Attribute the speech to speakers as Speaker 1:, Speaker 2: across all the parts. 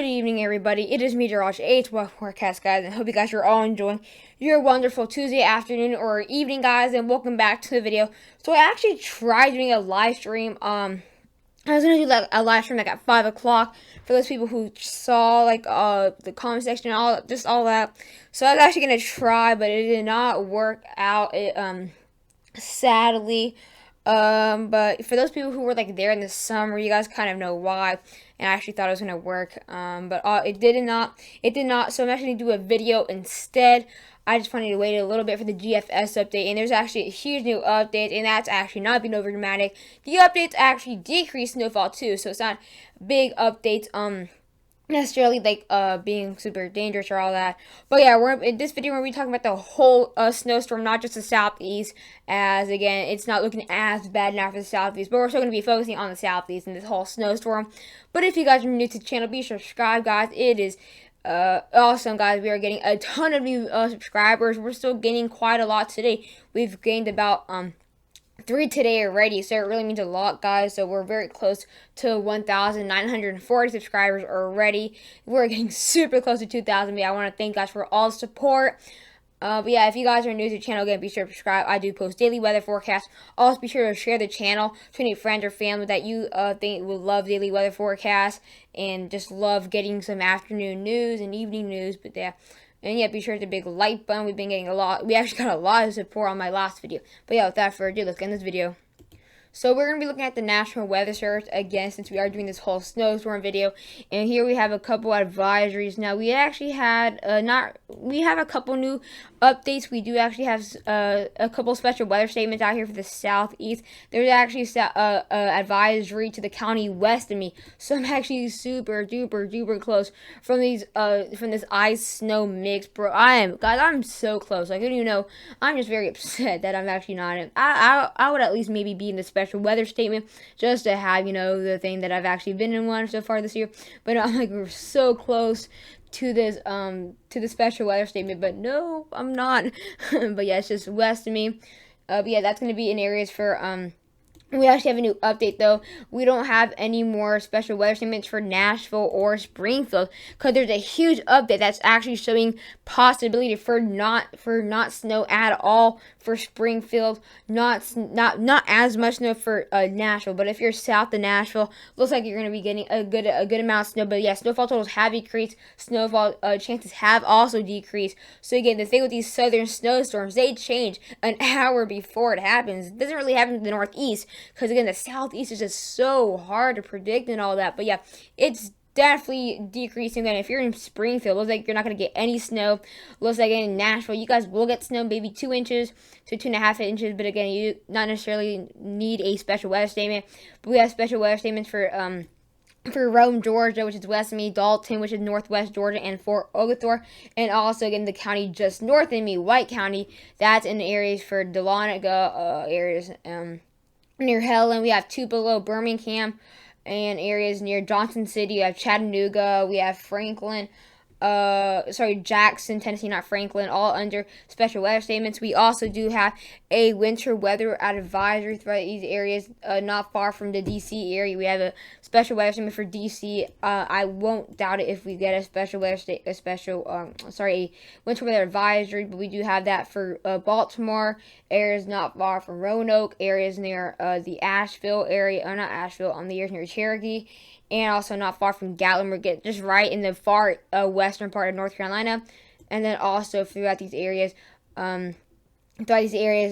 Speaker 1: Good evening, everybody. It is me, Josh, Weather Forecast, guys, and I hope you guys are all enjoying your wonderful Tuesday afternoon or evening, guys, and welcome back to the video. So I actually tried doing a live stream. I was gonna do like a live stream like at 5 o'clock for those people who saw like the comment section and all that. So I was actually gonna try, but it did not work out. Sadly. But for those people who were like there in the summer, you guys kind of know why. And I actually thought it was gonna work. But it did not. It did not. So I'm actually gonna do a video instead. I just wanted to wait a little bit for the GFS update, and there's actually a huge new update, and that's actually not being over dramatic. The updates actually decrease snowfall too, so it's not big updates. Necessarily like being super dangerous or all that, but yeah, we're in this video we're gonna be talking about the whole snowstorm, not just the southeast, as again it's not looking as bad now for the southeast, but we're still gonna be focusing on the southeast and this whole snowstorm. But if you guys are new to the channel, be sure to subscribe, guys. It is awesome, guys. We are getting a ton of new subscribers. We're still gaining quite a lot today. We've gained about 3 today already, so it really means a lot, guys. So we're very close to 1,940 subscribers already. We're getting super close to 2,000. But yeah, I want to thank guys for all the support. But yeah, if you guys are new to the channel, again, be sure to subscribe. I do post daily weather forecasts. Also, be sure to share the channel to any friends or family that you think would love daily weather forecasts and just love getting some afternoon news and evening news. But yeah. And yeah, be sure to hit the big like button. We've been getting we actually got a lot of support on my last video. But yeah, without further ado, let's get in this video. So we're going to be looking at the National Weather Service again, since we are doing this whole snowstorm video. And here we have a couple advisories. Now we actually had we have a couple new updates. We do actually have a couple special weather statements out here for the southeast. There's actually advisory to the county west of me, so I'm actually super duper close from this ice snow mix, bro. I'm so close. Like, I don't even know. I'm just very upset that I'm actually not in. I would at least maybe be in the special weather statement just to have, you know, the thing that I've actually been in one so far this year. But I'm like, we're so close to this to the special weather statement, but no, I'm not. But yeah, it's just west of me. But yeah, that's gonna be in areas for we actually have a new update though. We don't have any more special weather statements for Nashville or Springfield because there's a huge update that's actually showing possibility for not snow at all for Springfield, not as much snow for Nashville. But if you're south of Nashville, looks like you're going to be getting a good amount of snow. But yeah, snowfall totals have decreased. Snowfall chances have also decreased. So again, the thing with these southern snowstorms, they change an hour before it happens. It doesn't really happen in the northeast, because again, the southeast is just so hard to predict and all that. But yeah, it's definitely decreasing. Then if you're in Springfield, looks like you're not going to get any snow. Looks like in Nashville, you guys will get snow, maybe 2 inches to 2.5 inches. But again, you not necessarily need a special weather statement. But we have special weather statements for Rome, Georgia, which is west of me, Dalton, which is northwest Georgia, and Fort Oglethorpe, and also again the county just north of me, White County. That's in the areas for Dahlonega, areas near Helen. We have Tupelo, Birmingham, and areas near Johnson City. You have Chattanooga. We have Franklin. Jackson, Tennessee, not Franklin, all under special weather statements. We also do have a winter weather advisory throughout these areas, not far from the DC area. We have a special weather statement for DC. I won't doubt it if we get a special weather a winter weather advisory, but we do have that for Baltimore, areas not far from Roanoke, areas near the Asheville area, or not Asheville, on the areas near Cherokee, and also not far from Gatlinburg, just right in the far western part of North Carolina, and then also throughout these areas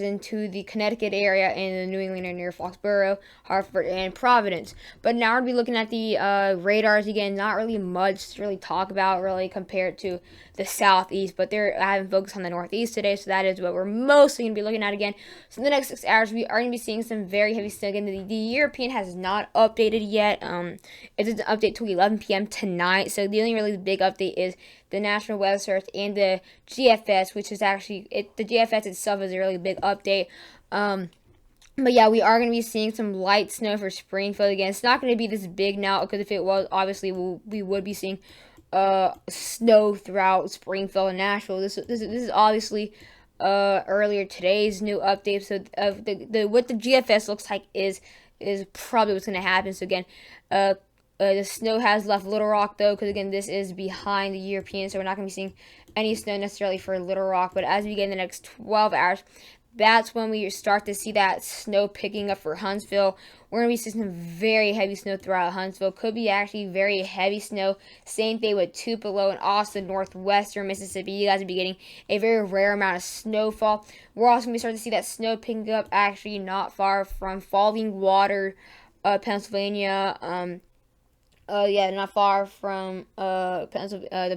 Speaker 1: into the Connecticut area and the New England area near Foxborough, Hartford, and Providence. But now we're going to be looking at the radars again. Not really much to really talk about, really, compared to the southeast, but I haven't focused on the northeast today, so that is what we're mostly going to be looking at again. So in the next 6 hours, we are going to be seeing some very heavy snow again. The European has not updated yet. It doesn't update till 11 p.m. tonight, so the only really big update is the National Weather Service and the GFS, which is actually, the GFS itself is a really big update. But yeah, we are going to be seeing some light snow for Springfield again. It's not going to be this big now, because if it was, obviously we would be seeing snow throughout Springfield and Nashville. This is obviously earlier today's new update. So what the GFS looks like is probably what's going to happen. So again, The snow has left Little Rock though, because again, this is behind the European, so we're not going to be seeing any snow necessarily for Little Rock. But as we get in the next 12 hours, that's when we start to see that snow picking up for Huntsville. We're going to be seeing some very heavy snow throughout Huntsville. Could be actually very heavy snow. Same thing with Tupelo and also northwestern Mississippi. You guys will be getting a very rare amount of snowfall. We're also going to be starting to see that snow picking up actually not far from Falling Water, Pennsylvania. Yeah, not far from the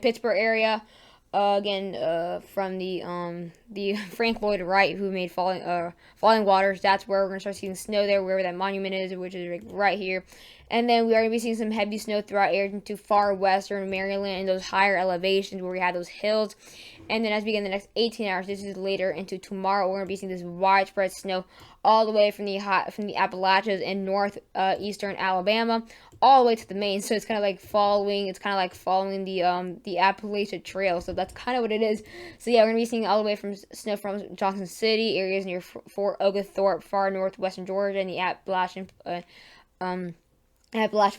Speaker 1: Pittsburgh area. From the Frank Lloyd Wright, who made Falling Waters. That's where we're gonna start seeing snow there, wherever that monument is, which is like right here. And then we are gonna be seeing some heavy snow throughout areas into far western Maryland and those higher elevations where we have those hills. And then as we get in the next 18 hours, this is later into tomorrow, we're gonna be seeing this widespread snow all the way from the Appalachians and northeastern Alabama all the way to the Maine. So it's kind of like following the Appalachian Trail. So that's kind of what it is. So yeah, we're gonna be seeing all the way from snow from Johnson City, areas near Fort Oglethorpe, far northwestern Georgia, and the Appalachian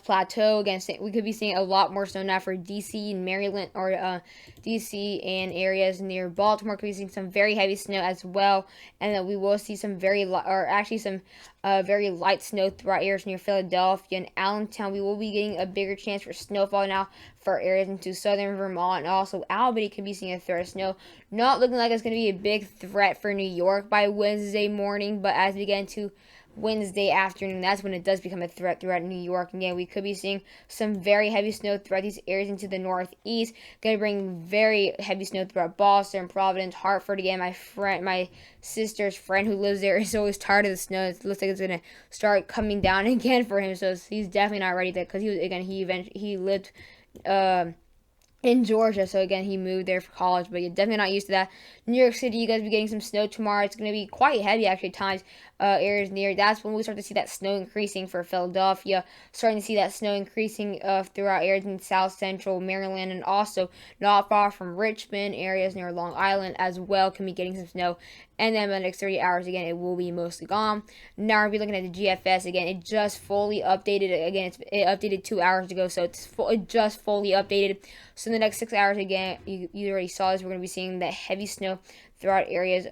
Speaker 1: Plateau. Again, we could be seeing a lot more snow now for DC and Maryland, or DC and areas near Baltimore. Could be seeing some very heavy snow as well, and then we will see some very light snow throughout areas near Philadelphia and Allentown. We will be getting a bigger chance for snowfall now for areas into southern Vermont, and also Albany could be seeing a threat of snow. Not looking like it's going to be a big threat for New York by Wednesday morning, but as we get into Wednesday afternoon, that's when it does become a threat throughout New York. Again, we could be seeing some very heavy snow throughout these areas into the northeast. Going to bring very heavy snow throughout Boston, Providence, Hartford. Again, my sister's friend who lives there is always tired of the snow. It looks like it's going to start coming down again for him, so he's definitely not ready because he lived in Georgia, so again, he moved there for college, but you're definitely not used to that. New York City, you guys will be getting some snow tomorrow. It's going to be quite heavy, actually, at times. Areas near, that's when we start to see that snow increasing for Philadelphia. Starting to see that snow increasing throughout areas in south central Maryland, and also not far from Richmond, areas near Long Island as well can be getting some snow. And then by the next 30 hours, again, it will be mostly gone. Now we'll be looking at the GFS again. It just fully updated. Again, it updated 2 hours ago, so it just fully updated. So in the next 6 hours, again, you already saw this. We're going to be seeing that heavy snow throughout areas.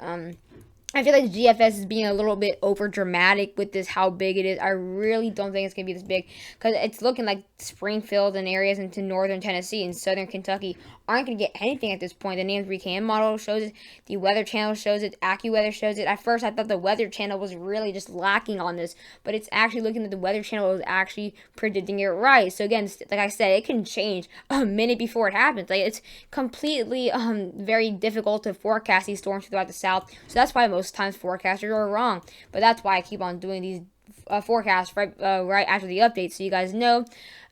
Speaker 1: I feel like GFS is being a little bit over dramatic with this, how big it is. I really don't think it's going to be this big, because it's looking like Springfield and areas into northern Tennessee and southern Kentucky aren't going to get anything at this point. The NAM 3KM model shows it. The Weather Channel shows it. AccuWeather shows it. At first, I thought the Weather Channel was really just lacking on this, but it's actually looking at the Weather Channel is actually predicting it right. So again, like I said, it can change a minute before it happens. Like, it's completely very difficult to forecast these storms throughout the South. So that's why most times forecasters are wrong. But that's why I keep on doing these forecasts right after the update, so you guys know.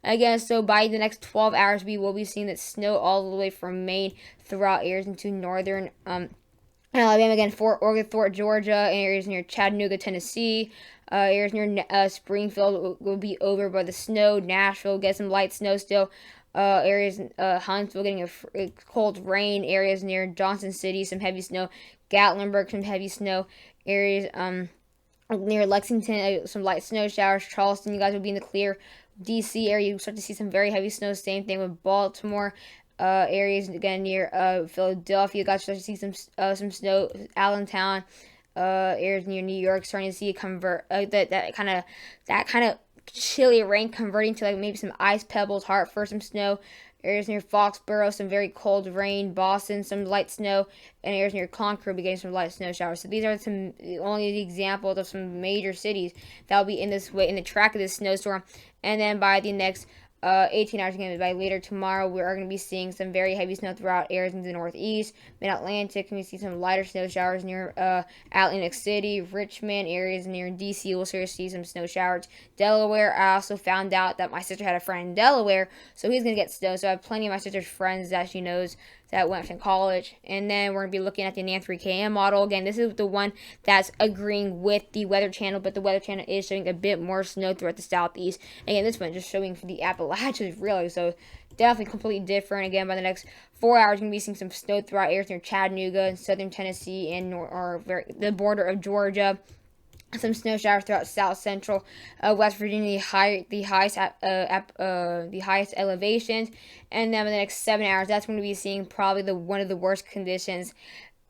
Speaker 1: Again, so by the next 12 hours, we will be seeing that snow all the way from Maine throughout areas into northern Alabama. Again, Fort Oglethorpe, Georgia, areas near Chattanooga, Tennessee. Areas near Springfield will be over by the snow. Nashville get some light snow still. Areas Huntsville getting a cold rain. Areas near Johnson City, some heavy snow. Gatlinburg, some heavy snow. Areas near Lexington, some light snow showers. Charleston, you guys will be in the clear. DC area, you start to see some very heavy snow. Same thing with Baltimore. Areas again near Philadelphia, you guys start to see some snow. Allentown, areas near New York, starting to see it convert that kind of chilly rain converting to like maybe some ice pebbles. Hartford, some snow. Areas near Foxborough, some very cold rain. Boston, some light snow. And areas near Concord, getting some light snow showers. So these are only the examples of some major cities that will be in the track of this snowstorm. And then by the next 18 hours again, by later tomorrow, we are going to be seeing some very heavy snow throughout areas in the northeast, mid-Atlantic. We see some lighter snow showers near Atlantic City, Richmond, areas near DC. We'll start to see some snow showers. Delaware, I also found out that my sister had a friend in Delaware, so he's going to get snow. So I have plenty of my sister's friends that she knows that went from college. And then we're going to be looking at the NAM 3KM model. Again, this is the one that's agreeing with the Weather Channel, but the Weather Channel is showing a bit more snow throughout the southeast. Again, this one just showing for the Appalachians, really. So definitely completely different. Again, by the next 4 hours, we're going to be seeing some snow throughout areas near Chattanooga and southern Tennessee and the border of Georgia. some snow showers throughout South Central West Virginia, the highest elevations, and then in the next 7 hours, that's going to be seeing probably the one of the worst conditions.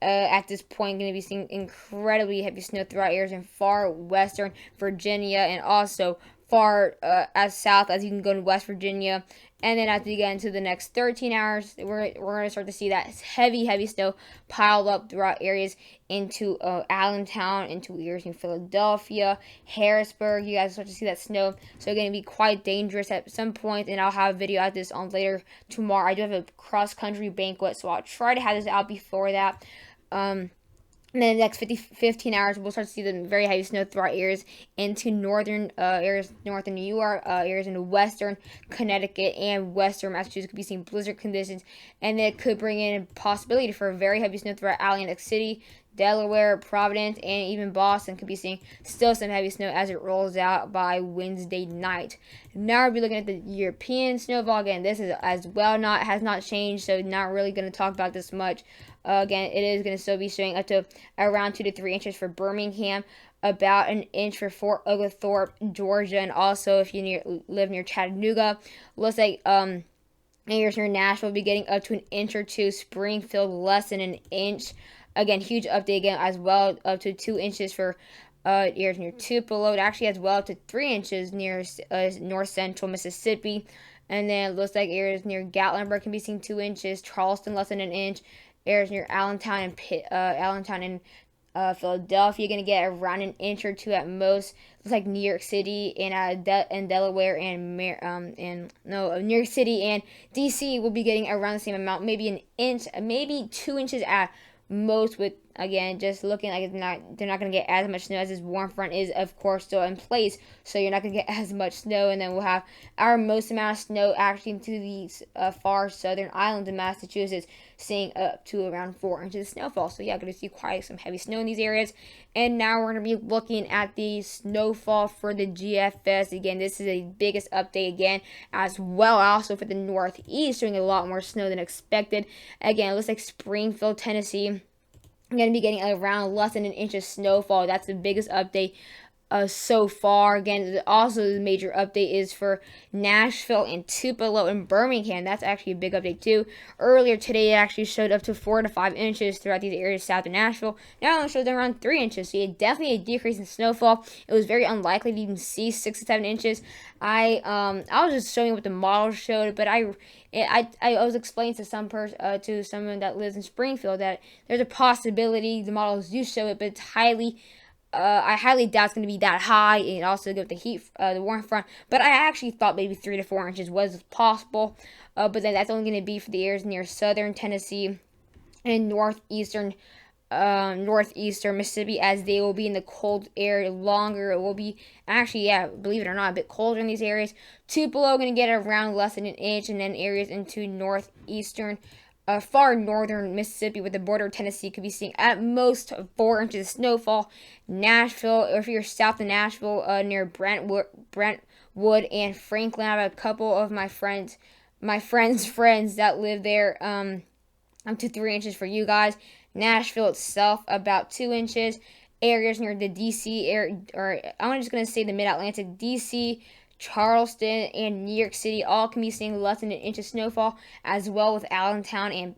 Speaker 1: At this point, going to be seeing incredibly heavy snow throughout areas in far western Virginia and also far as south as you can go to West Virginia. And then as we get into the next 13 hours, we're going to start to see that heavy snow piled up throughout areas into Allentown, into areas in Philadelphia, Harrisburg. You guys start to see that snow. So it's going to be quite dangerous at some point, and I'll have a video of this on later tomorrow. I do have a cross-country banquet, so I'll try to have this out before that. And then the next 15 hours, we'll start to see the very heavy snow throughout areas into northern areas, northern New York, areas into western Connecticut and western Massachusetts. Could be seeing blizzard conditions, and it could bring in a possibility for very heavy snow throughout Atlantic City, Delaware, Providence, and even Boston. Could be seeing still some heavy snow as it rolls out by Wednesday night. Now we'll be looking at the European snowfall. Again, this is as well has not changed, so not really going to talk about this much. Again, it is going to still be showing up to around 2 to 3 inches for Birmingham, about an inch for Fort Oglethorpe, Georgia, and also if you live near Chattanooga, looks like areas near Nashville will be getting up to an inch or two. Springfield less than an inch. Again, huge update again as well, up to 2 inches for areas near Tupelo. It actually as well up to 3 inches near north central Mississippi. And then it looks like areas near Gatlinburg can be seeing 2 inches. Charleston less than an inch. Areas near Allentown and Philadelphia going to get around an inch or two at most. Looks like New York City and Delaware and New York City and DC will be getting around the same amount, maybe an inch, maybe 2 inches at most. With again just looking like they're not going to get as much snow as this warm front is of course still in place, so you're not going to get as much snow. And then we'll have our most amount of snow actually to the far southern islands of Massachusetts, seeing up to around 4 inches of snowfall. So yeah, going to see quite some heavy snow in these areas. And now we're going to be looking at the snowfall for the GFS. Again, this is the biggest update again as well, also for the Northeast, showing a lot more snow than expected. Again, it looks like Springfield, Tennessee, I'm going to be getting around less than an inch of snowfall. That's the biggest update so far. Again, also the major update is for Nashville and Tupelo and Birmingham. That's actually a big update too. Earlier today, it actually showed up to 4 to 5 inches throughout these areas south of Nashville. Now it only shows around 3 inches. So yeah, definitely a decrease in snowfall. It was very unlikely to even see 6 to 7 inches. I was just showing what the model showed, but I was explaining to someone that lives in Springfield that there's a possibility the models do show it, but it's I highly doubt it's going to be that high, and also get the heat, the warm front. But I actually thought maybe 3 to 4 inches was possible. But then that's only going to be for the areas near southern Tennessee and northeastern Mississippi, as they will be in the cold air longer. It will be actually, yeah, believe it or not, a bit colder in these areas. Tupelo going to get around less than an inch, and then areas into northeastern far northern Mississippi with the border of Tennessee could be seeing at most 4 inches of snowfall. Nashville, or if you're south of Nashville, near Brentwood and Franklin, I have a couple of my friends that live there. Up to 3 inches for you guys. Nashville itself about 2 inches. Areas near the DC area, or I'm just gonna say the Mid-Atlantic, DC, Charleston, and New York City all can be seeing less than an inch of snowfall, as well with Allentown and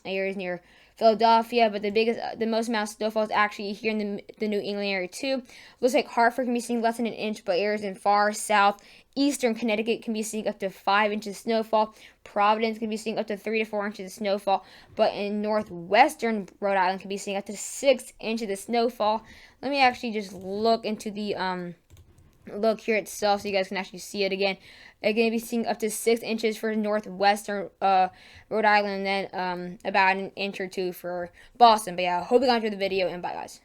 Speaker 1: areas near Philadelphia. But the most amount of snowfall is actually here in the New England area too. Looks like Hartford can be seeing less than an inch, but areas in far south eastern Connecticut can be seeing up to 5 inches of snowfall. Providence can be seeing up to 3 to 4 inches of snowfall, but in northwestern Rhode Island can be seeing up to 6 inches of snowfall. Let me actually just look into the look here itself so you guys can actually see it again. They're going to be seeing up to 6 inches for northwestern Rhode Island, and then about an inch or two for Boston. But yeah, I hope you guys enjoyed the video, and bye guys.